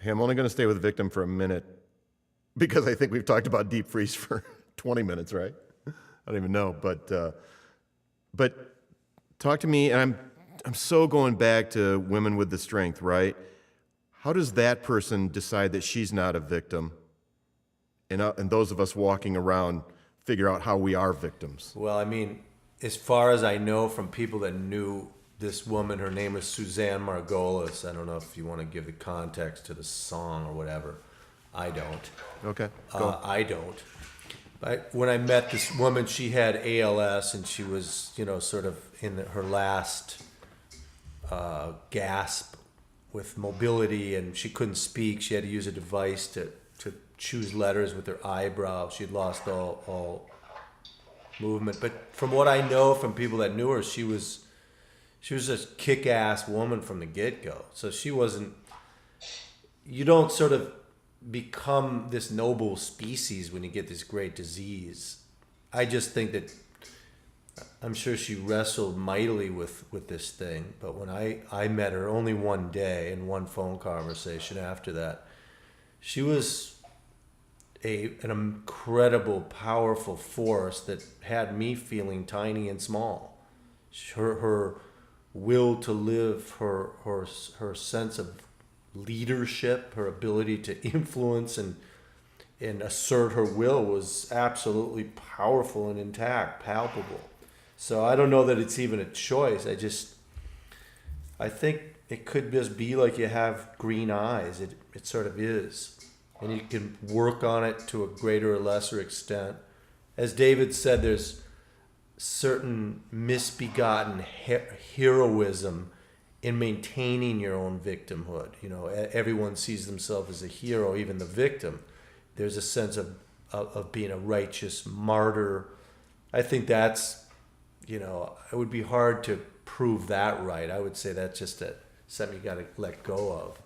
Hey, I'm only going to stay with victim for a minute because I think we've talked about deep freeze for 20 minutes, right? I don't even know, but talk to me, and I'm so going back to women with the strength, right? How does that person decide that she's not a victim, and those of us walking around figure out how we are victims? Well, I mean, as far as I know from people that knew this woman, her name is Suzanne Margolis. I don't know if you want to give the context to the song or whatever. I don't. Okay, go. I don't. When I met this woman, she had ALS, and she was, sort of in her last gasp with mobility, and she couldn't speak. She had to use a device to choose letters with her eyebrow. She had lost all movement. But from what I know from people that knew her, she was a kick-ass woman from the get-go. So she wasn't. You don't sort of become this noble species when you get this great disease. I just think that I'm sure she wrestled mightily with this thing. But when I met her only one day and one phone conversation after that, she was an incredible, powerful force that had me feeling tiny and small. Her will to live, her sense of leadership, her ability to influence and assert her will was absolutely powerful and intact, palpable. So I don't know that it's even a choice. I think it could just be like you have green eyes. It sort of is. And you can work on it to a greater or lesser extent. As David said, there's certain misbegotten heroism in maintaining your own victimhood. Everyone sees themselves as a hero, even the victim. There's a sense of being a righteous martyr. I think that's, it would be hard to prove that right. I would say that's just something you got to let go of.